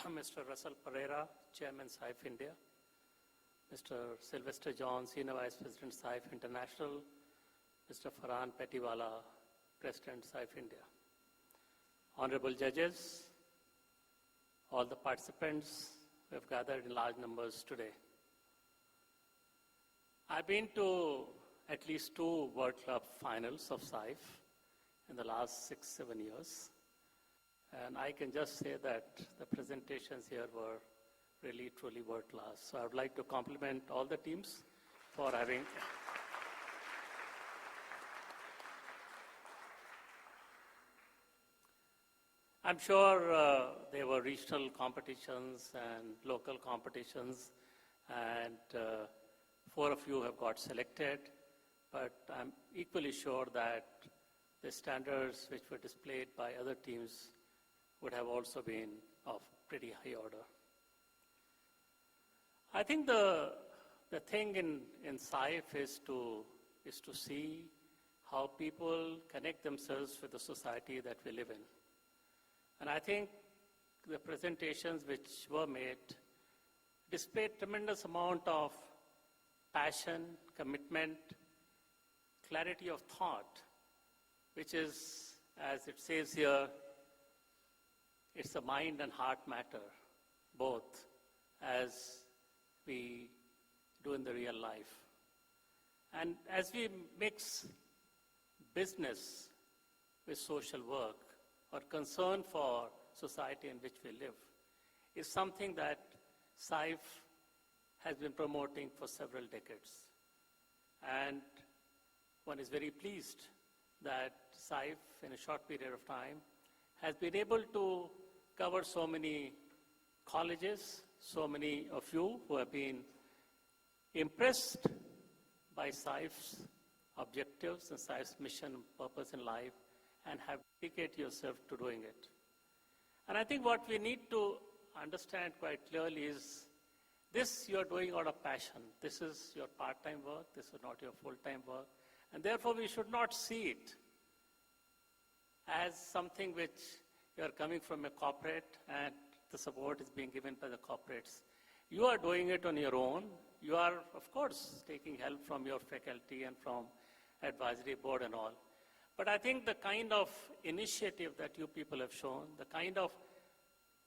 Mr. Russell Pereira, Chairman SIFE India, Mr. Sylvester John, Senior Vice President SIFE International, Mr. Farhan Pettiwala, President SIFE India. Honorable judges, all the participants who have gathered in large numbers today. I've been to at least 2 World Club finals of SIFE in the last 6-7 years. And I can just say that the presentations here were really, truly world class. So I would like to compliment all the teams for having. I'm sure there were regional competitions and local competitions, and 4 of you have got selected, but I'm equally sure that the standards which were displayed by other teams would have also been of pretty high order. I think the thing in SIFE is to see how people connect themselves with the society that we live in. And I think the presentations which were made displayed tremendous amount of passion, commitment, clarity of thought, which is, as it says here, it's a mind and heart matter, both, as we do in the real life. And as we mix business with social work or concern for society in which we live, is something that SIFE has been promoting for several decades. And one is very pleased that SIFE, in a short period of time, has been able to cover so many colleges, so many of you who have been impressed by SIFE's objectives and SIFE's mission and purpose in life, and have dedicated yourself to doing it. And I think what we need to understand quite clearly is this you are doing out of passion. This is your part-time work, this is not your full-time work, and therefore we should not see it as something which you are coming from a corporate and the support is being given by the corporates. You are doing it on your own. You are, of course, taking help from your faculty and from advisory board and all. But I think the kind of initiative that you people have shown, the kind of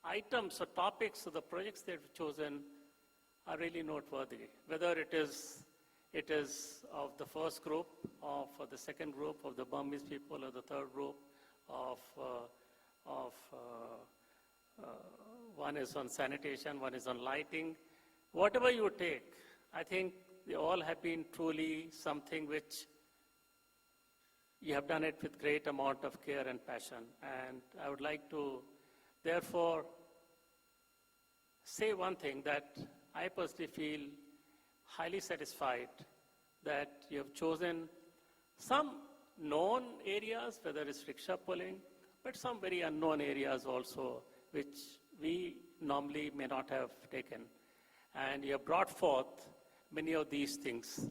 items or topics or the projects that you've chosen are really noteworthy. Whether it is of the first group, or for the second group of the Burmese people, or the third group of one is on sanitation, one is on lighting. Whatever you take, I think they all have been truly something which you have done it with great amount of care and passion. And I would like to, therefore, say one thing, that I personally feel highly satisfied that you have chosen some known areas, whether it's rickshaw pulling, but some very unknown areas also, which we normally may not have taken. And you have brought forth many of these things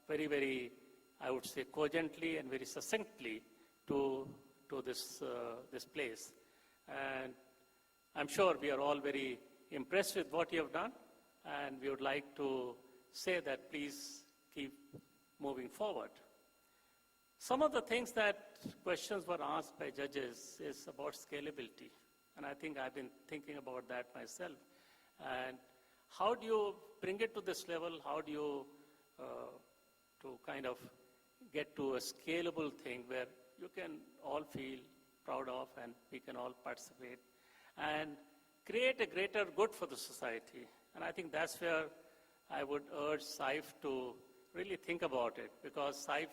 very, very, I would say, cogently and very succinctly to this place. And I'm sure we are all very impressed with what you have done, and we would like to say that please keep moving forward. Some of the things that questions were asked by judges is about scalability. And I think I've been thinking about that myself. And how do you bring it to this level? How do you to kind of get to a scalable thing where you can all feel proud of and we can all participate and create a greater good for the society? And I think that's where I would urge SIFE to really think about it, because SIFE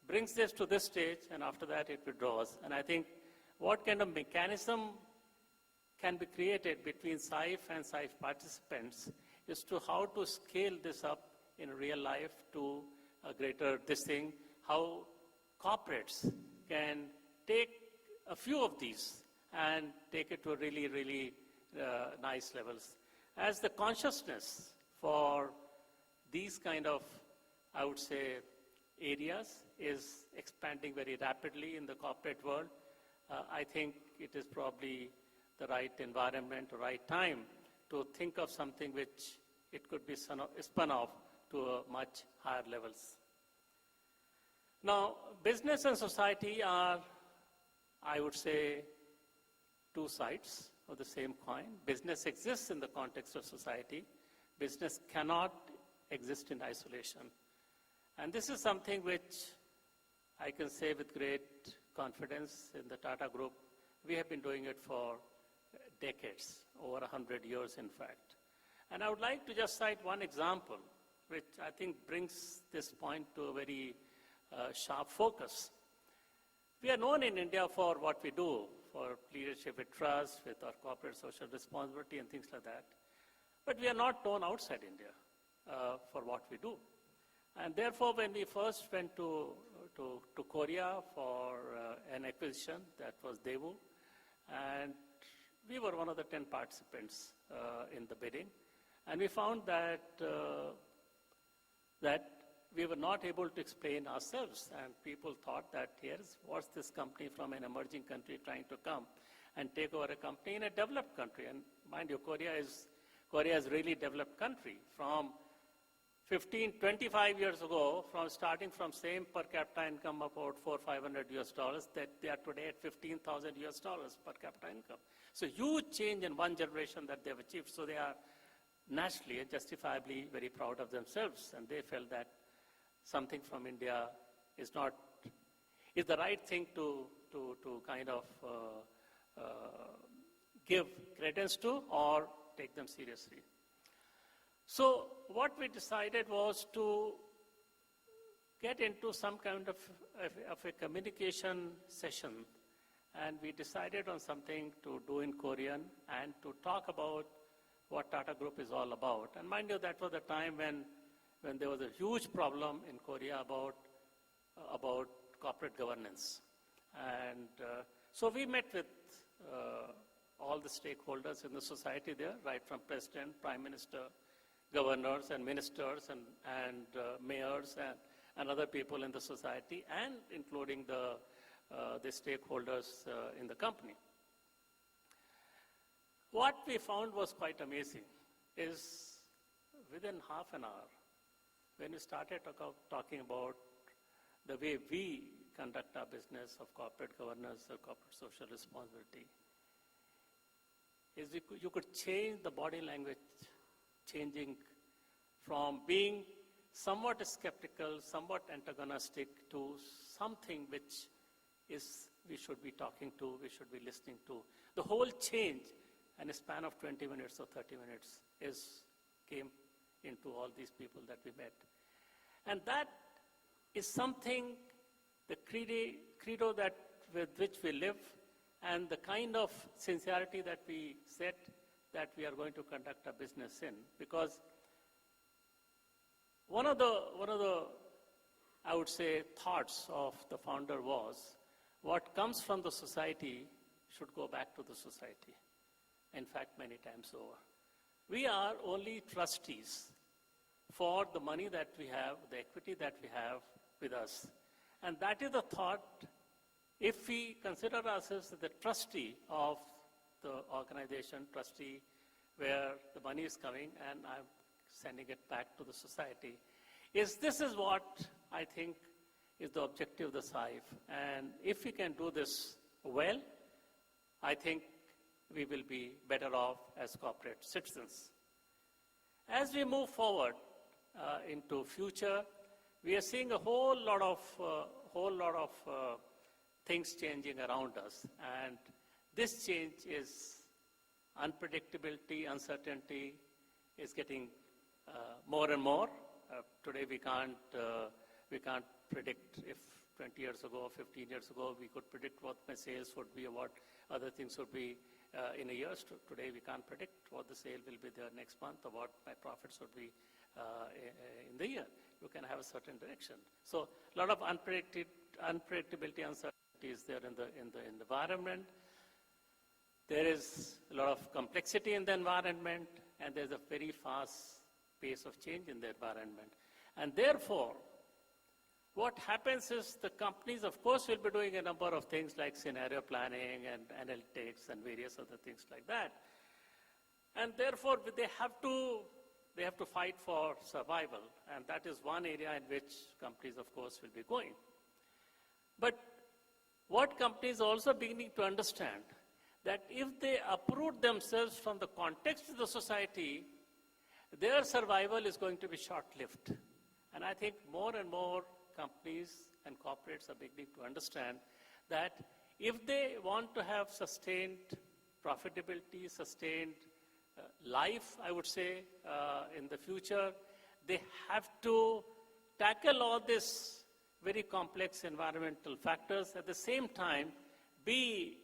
brings this to this stage, and after that it withdraws. And I think what kind of mechanism can be created between SIFE and SIFE participants is to how to scale this up in real life to a greater this thing, how corporates can take a few of these and take it to really, really nice levels. As the consciousness for these kind of, I would say, areas is expanding very rapidly in the corporate world, I think it is probably the right environment, the right time to think of something which it could be spun off to a much higher levels. Now, business and society are, I would say, two sides of the same coin. Business exists in the context of society. Business cannot exist in isolation. And this is something which I can say with great confidence in the Tata Group. We have been doing it for decades, over 100 years in fact. And I would like to just cite one example, which I think brings this point to a very sharp focus. We are known in India for what we do, for leadership with trust, with our corporate social responsibility and things like that. But we are not known outside India for what we do. And therefore, when we first went to Korea for an acquisition, that was Daewoo, and we were one of the 10 participants in the bidding. And we found that that we were not able to explain ourselves, and people thought that what's this company from an emerging country trying to come and take over a company in a developed country. And mind you, Korea is a really developed country. From 25 years ago, starting from same per capita income about $400-500, that they are today at $15,000 per capita income. So huge change in one generation that they've achieved. So they are naturally and justifiably very proud of themselves, and they felt that something from India is the right thing to kind of give credence to or take them seriously. So what we decided was to get into some kind of a communication session, and we decided on something to do in Korean and to talk about what Tata Group is all about. And mind you, that was the time when there was a huge problem in Korea about corporate governance. And so we met with all the stakeholders in the society there, right from President, Prime Minister, governors and ministers and mayors and other people in the society, and including the stakeholders in the company. What we found was quite amazing is within half an hour, when we started talking about the way we conduct our business of corporate governance or corporate social responsibility, is you could change the body language, changing from being somewhat skeptical, somewhat antagonistic, to something which is we should be talking to, we should be listening to. The whole change in a span of 20 minutes or 30 minutes came into all these people that we met. And that is something, the credo that with which we live, and the kind of sincerity that we said that we are going to conduct our business in. Because one of the I would say thoughts of the founder was, what comes from the society should go back to the society. In fact, many times over. We are only trustees for the money that we have, the equity that we have with us. And that is the thought. If we consider ourselves as the trustee of the organization, trustee where the money is coming and I'm sending it back to the society, this is what I think is the objective of the SIFE. And if we can do this well, I think we will be better off as corporate citizens. As we move forward into future, we are seeing a whole lot of things changing around us, and this change is unpredictability, uncertainty is getting more and more. Today we can't predict. If 20 years ago, 15 years ago, we could predict what my sales would be or what other things would be in a year. Today we can't predict what the sale will be there next month or what my profits would be in the year. You can have a certain direction. So a lot of unpredictability, uncertainty is there in the environment. There is a lot of complexity in the environment, and there's a very fast pace of change in the environment. And therefore, what happens is the companies, of course, will be doing a number of things like scenario planning and analytics and various other things like that. And therefore, they have to fight for survival. And that is one area in which companies, of course, will be going. But what companies are also beginning to understand, that if they uproot themselves from the context of the society, their survival is going to be short-lived. And I think more and more companies and corporates are beginning to understand that if they want to have sustained profitability, sustained life, I would say, in the future, they have to tackle all these very complex environmental factors, at the same time be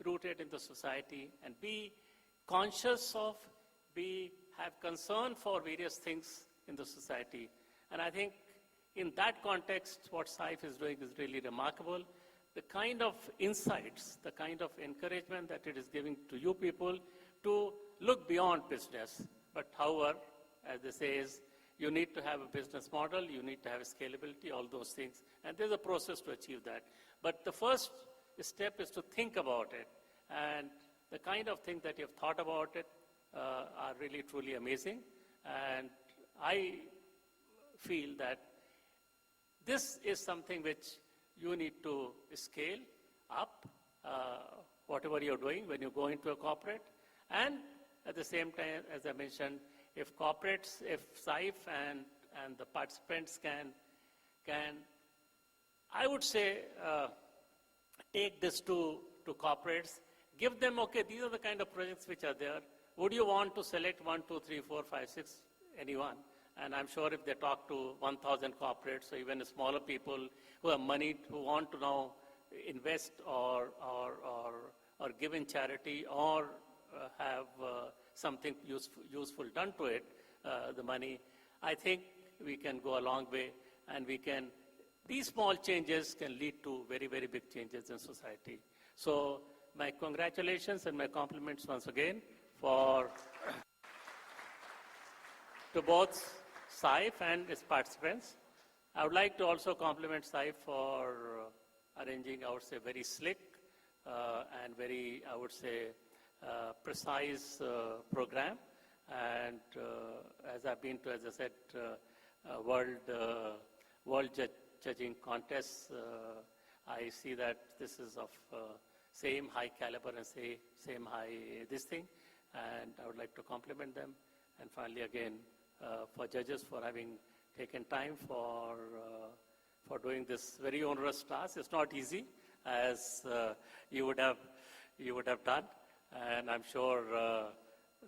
rooted in the society and be conscious of, have concern for various things in the society. And I think in that context, what SIFE is doing is really remarkable. The kind of insights, the kind of encouragement that it is giving to you people to look beyond business. But however, as they say, is you need to have a business model, you need to have a scalability, all those things. And there's a process to achieve that. But the first step is to think about it. And the kind of things that you've thought about it are really, truly amazing. And I feel that this is something which you need to scale up, whatever you're doing when you go into a corporate. And at the same time, as I mentioned, if corporates, if SIFE and the participants can I would say, take this to corporates, give them, okay, these are the kind of projects which are there. Would you want to select 1, 2, 3, 4, 5, 6, anyone? And I'm sure if they talk to 1,000 corporates or even smaller people who have money, who want to now invest or give in charity or have something useful done to it, the money, I think we can go a long way, and these small changes can lead to very, very big changes in society. So my congratulations and my compliments once again to both SIFE and its participants. I would like to also compliment SIFE for arranging, I would say, very slick and very, I would say, precise program. And as I've been to, as I said, world judging contests, I see that this is of same high caliber and same high this thing. And I would like to compliment them. And finally, again, for judges for having taken time for doing this very onerous task. It's not easy, as you would have done. And I'm sure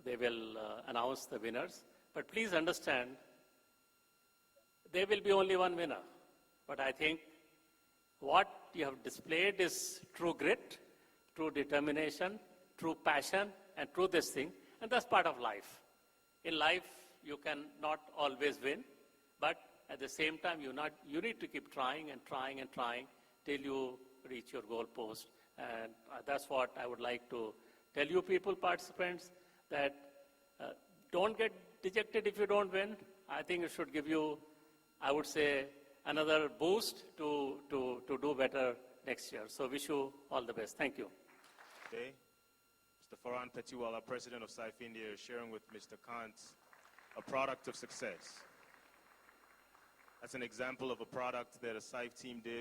they will announce the winners. But please understand, there will be only one winner. But I think what you have displayed is true grit, true determination, true passion, and true this thing. And that's part of life. In life, you cannot always win, but at the same time, you need to keep trying and trying and trying till you reach your goal post. And that's what I would like to tell you people, participants, that don't get dejected if you don't win. I think it should give you, I would say, another boost to do better next year. So wish you all the best. Thank you. Okay. Mr. Farhan Pettiwala, President of SIFE India, is sharing with Mr. Kant a product of success. That's an example of a product that a SIFE team did.